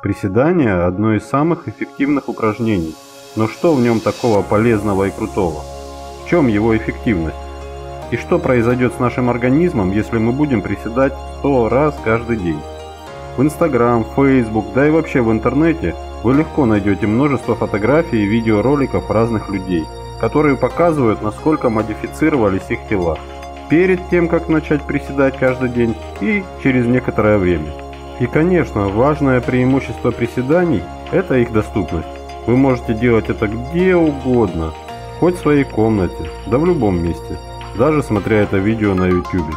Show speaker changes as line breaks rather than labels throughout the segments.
Приседание – одно из самых эффективных упражнений. Но что в нем такого полезного и крутого? В чем его эффективность? И что произойдет с нашим организмом, если мы будем приседать 100 раз каждый день? В Instagram, Facebook, да и вообще в интернете вы легко найдете множество фотографий и видеороликов разных людей, которые показывают, насколько модифицировались их тела перед тем, как начать приседать каждый день и через некоторое время. И, конечно, важное преимущество приседаний – это их доступность. Вы можете делать это где угодно, хоть в своей комнате, да в любом месте, даже смотря это видео на YouTube.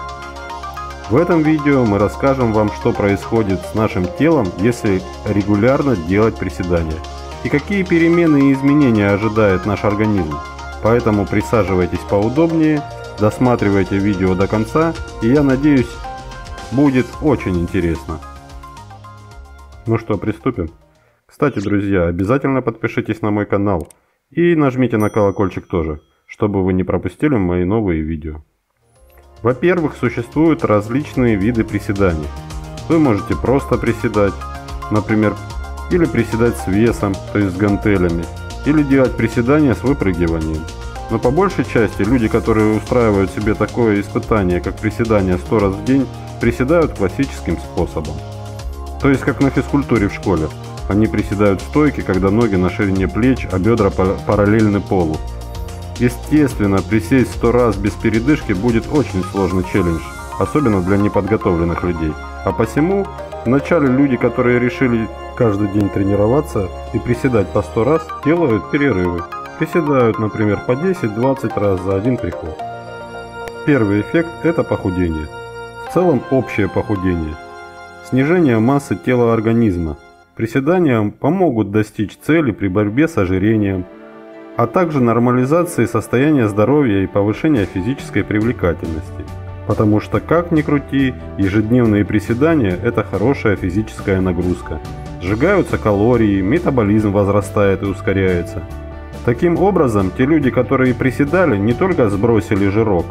В этом видео мы расскажем вам, что происходит с нашим телом, если регулярно делать приседания, и какие перемены и изменения ожидает наш организм. Поэтому присаживайтесь поудобнее, досматривайте видео до конца, и я надеюсь, будет очень интересно. Ну что, приступим? Кстати, друзья, обязательно подпишитесь на мой канал и нажмите на колокольчик тоже, чтобы вы не пропустили мои новые видео. Во-первых, существуют различные виды приседаний. Вы можете просто приседать, например, или приседать с весом, то есть с гантелями, или делать приседания с выпрыгиванием. Но по большей части люди, которые устраивают себе такое испытание, как приседание 100 раз в день, приседают классическим способом. То есть как на физкультуре в школе. Они приседают в стойке, когда ноги на ширине плеч, а бедра параллельны полу. Естественно, присесть 100 раз без передышки будет очень сложный челлендж, особенно для неподготовленных людей. А посему, вначале люди, которые решили каждый день тренироваться и приседать по 100 раз, делают перерывы. Приседают, например, по 10-20 раз за один приход. Первый эффект – это похудение. В целом общее похудение. Снижение массы тела организма. Приседания помогут достичь цели при борьбе с ожирением, а также нормализации состояния здоровья и повышения физической привлекательности. Потому что, как ни крути, ежедневные приседания – это хорошая физическая нагрузка. Сжигаются калории, метаболизм возрастает и ускоряется. Таким образом, те люди, которые приседали, не только сбросили жирок,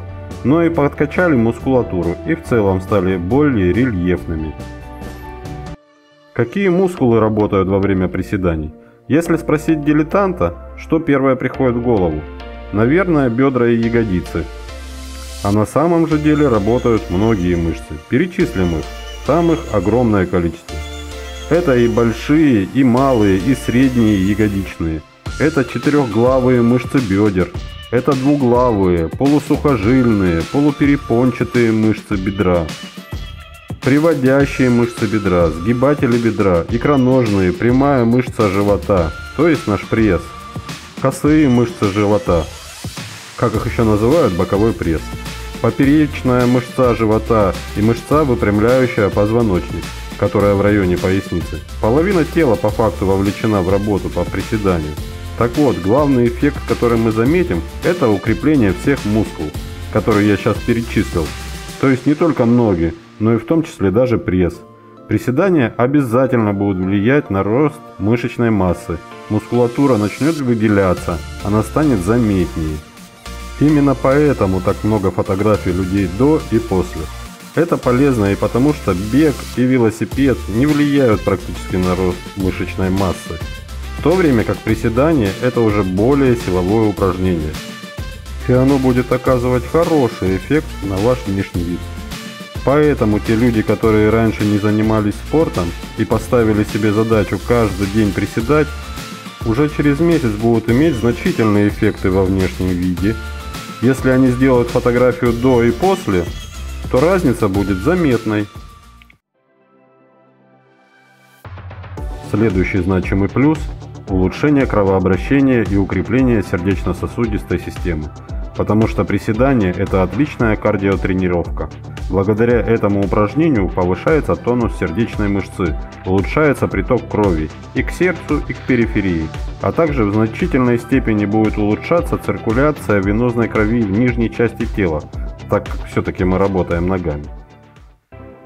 но и подкачали мускулатуру и в целом стали более рельефными. Какие мускулы работают во время приседаний? Если спросить дилетанта, что первое приходит в голову? Наверное, бедра и ягодицы. А на самом же деле работают многие мышцы. Перечислим их. Там их огромное количество. Это и большие, и малые, и средние ягодичные. Это четырехглавые мышцы бедер. Это двуглавые, полусухожильные, полуперепончатые мышцы бедра. Приводящие мышцы бедра, сгибатели бедра, икроножные, прямая мышца живота, то есть наш пресс. Косые мышцы живота, как их еще называют, боковой пресс. Поперечная мышца живота и мышца, выпрямляющая позвоночник, которая в районе поясницы. Половина тела по факту вовлечена в работу по приседанию. Так вот, главный эффект, который мы заметим, это укрепление всех мускулов, которые я сейчас перечислил. То есть не только ноги, но и в том числе даже пресс. Приседания обязательно будут влиять на рост мышечной массы. Мускулатура начнет выделяться, она станет заметнее. Именно поэтому так много фотографий людей до и после. Это полезно и потому, что бег и велосипед не влияют практически на рост мышечной массы. В то время как приседание – это уже более силовое упражнение. И оно будет оказывать хороший эффект на ваш внешний вид. Поэтому те люди, которые раньше не занимались спортом и поставили себе задачу каждый день приседать, уже через месяц будут иметь значительные эффекты во внешнем виде. Если они сделают фотографию до и после, то разница будет заметной. Следующий значимый плюс – улучшение кровообращения и укрепление сердечно-сосудистой системы. Потому что приседание – это отличная кардиотренировка. Благодаря этому упражнению повышается тонус сердечной мышцы, улучшается приток крови и к сердцу, и к периферии, а также в значительной степени будет улучшаться циркуляция венозной крови в нижней части тела, так как все-таки мы работаем ногами.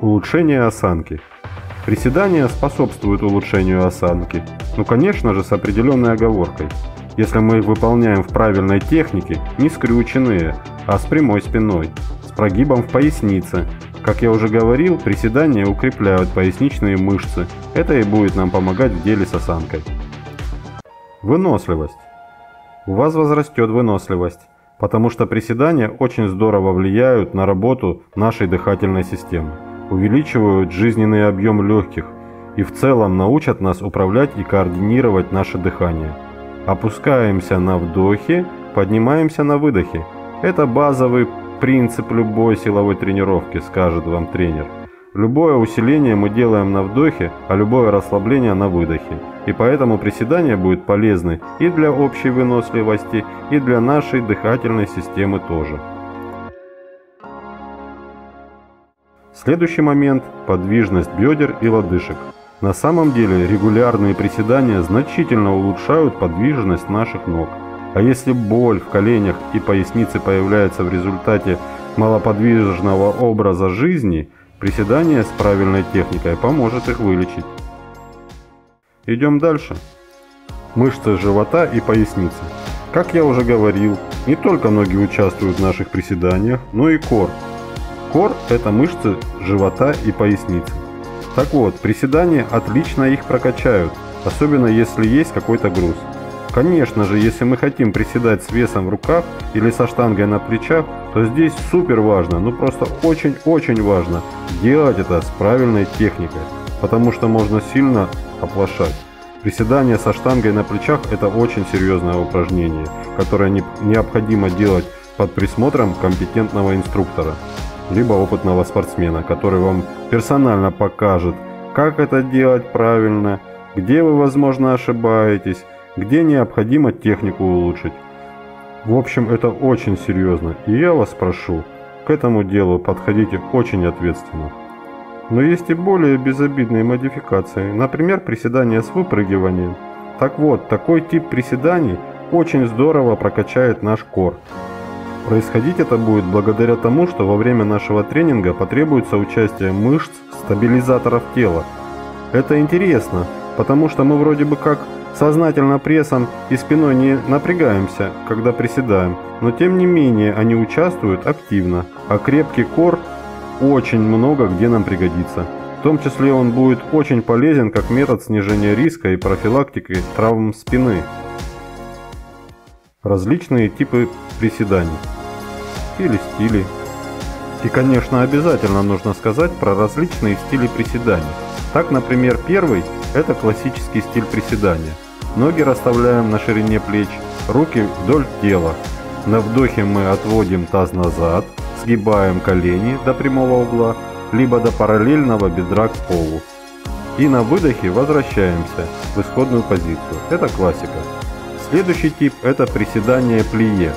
Улучшение осанки. Приседания способствуют улучшению осанки, но, конечно же, с определенной оговоркой. Если мы их выполняем в правильной технике, не скрюченные, а с прямой спиной. С прогибом в пояснице. Как я уже говорил, приседания укрепляют поясничные мышцы. Это и будет нам помогать в деле с осанкой. Выносливость. У вас возрастет выносливость, потому что приседания очень здорово влияют на работу нашей дыхательной системы, увеличивают жизненный объем легких и в целом научат нас управлять и координировать наше дыхание. Опускаемся на вдохе, поднимаемся на выдохе. Это базовый принцип любой силовой тренировки, скажет вам тренер. Любое усиление мы делаем на вдохе, а любое расслабление на выдохе. И поэтому приседания будут полезны и для общей выносливости, и для нашей дыхательной системы тоже. Следующий момент – подвижность бедер и лодыжек. На самом деле регулярные приседания значительно улучшают подвижность наших ног. А если боль в коленях и пояснице появляется в результате малоподвижного образа жизни, приседание с правильной техникой поможет их вылечить. Идем дальше. Мышцы живота и поясницы. Как я уже говорил, не только ноги участвуют в наших приседаниях, но и кор. Кор – это мышцы живота и поясницы. Так вот, приседания отлично их прокачают, особенно если есть какой-то груз. Конечно же, если мы хотим приседать с весом в руках или со штангой на плечах, то здесь супер важно, ну просто очень-очень важно делать это с правильной техникой, потому что можно сильно оплошать. Приседание со штангой на плечах – это очень серьезное упражнение, которое необходимо делать под присмотром компетентного инструктора, либо опытного спортсмена, который вам персонально покажет, как это делать правильно, где вы, возможно, ошибаетесь, где необходимо технику улучшить. В общем, это очень серьезно, и я вас прошу, к этому делу подходите очень ответственно. Но есть и более безобидные модификации, например, приседания с выпрыгиванием. Так вот, такой тип приседаний очень здорово прокачает наш кор. Происходить это будет благодаря тому, что во время нашего тренинга потребуется участие мышц, стабилизаторов тела. Это интересно, потому что мы вроде бы как сознательно прессом и спиной не напрягаемся, когда приседаем, но тем не менее они участвуют активно, а крепкий кор очень много где нам пригодится. В том числе он будет очень полезен как метод снижения риска и профилактики травм спины. Различные типы приседаний или стили. И, конечно, обязательно нужно сказать про различные стили приседаний. Так, например, первый – это классический стиль приседания. Ноги расставляем на ширине плеч, руки вдоль тела. На вдохе мы отводим таз назад, сгибаем колени до прямого угла, либо до параллельного бедра к полу. И на выдохе возвращаемся в исходную позицию. Это классика. Следующий тип – это приседание плие.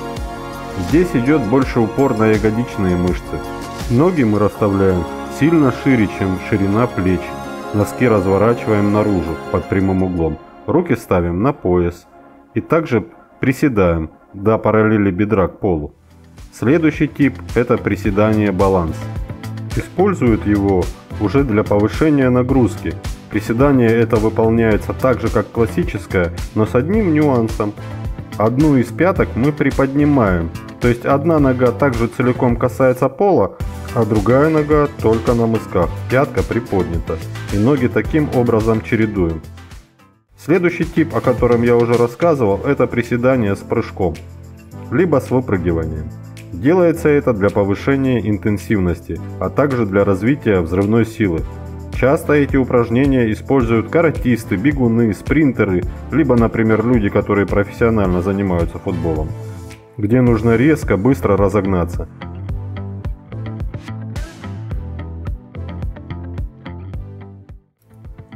Здесь идет больше упор на ягодичные мышцы. Ноги мы расставляем сильно шире, чем ширина плеч. Носки разворачиваем наружу под прямым углом. Руки ставим на пояс. И также приседаем до параллели бедра к полу. Следующий тип – это приседание баланс. Используют его уже для повышения нагрузки. Приседание это выполняется так же, как классическое, но с одним нюансом. Одну из пяток мы приподнимаем, то есть одна нога также целиком касается пола, а другая нога только на мысках, пятка приподнята, и ноги таким образом чередуем. Следующий тип, о котором я уже рассказывал, это приседание с прыжком, либо с выпрыгиванием. Делается это для повышения интенсивности, а также для развития взрывной силы. Часто эти упражнения используют каратисты, бегуны, спринтеры, либо, например, люди, которые профессионально занимаются футболом, где нужно резко, быстро разогнаться.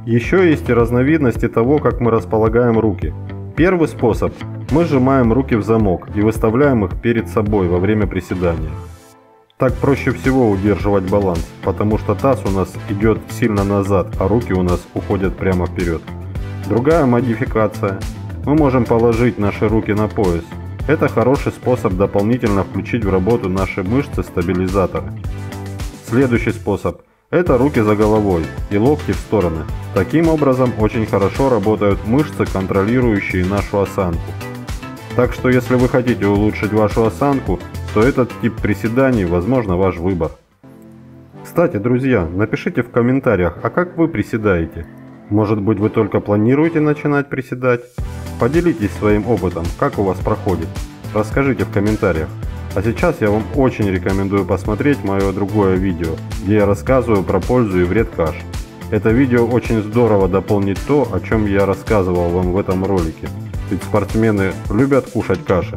Еще есть и разновидности того, как мы располагаем руки. Первый способ – мы сжимаем руки в замок и выставляем их перед собой во время приседания. Так проще всего удерживать баланс, потому что таз у нас идет сильно назад, а руки у нас уходят прямо вперед. Другая модификация. Мы можем положить наши руки на пояс. Это хороший способ дополнительно включить в работу наши мышцы-стабилизаторы. Следующий способ – это руки за головой и локти в стороны. Таким образом очень хорошо работают мышцы, контролирующие нашу осанку. Так что если вы хотите улучшить вашу осанку, то этот тип приседаний, возможно, ваш выбор. Кстати, друзья, напишите в комментариях, а как вы приседаете? Может быть, вы только планируете начинать приседать? Поделитесь своим опытом, как у вас проходит. Расскажите в комментариях. А сейчас я вам очень рекомендую посмотреть мое другое видео, где я рассказываю про пользу и вред каш. Это видео очень здорово дополнит то, о чем я рассказывал вам в этом ролике. Ведь спортсмены любят кушать каши.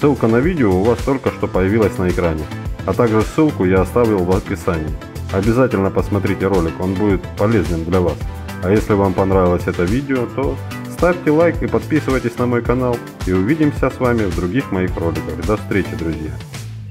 Ссылка на видео у вас только что появилась на экране, а также ссылку я оставил в описании. Обязательно посмотрите ролик, он будет полезным для вас. А если вам понравилось это видео, то ставьте лайк и подписывайтесь на мой канал. И увидимся с вами в других моих роликах. До встречи, друзья!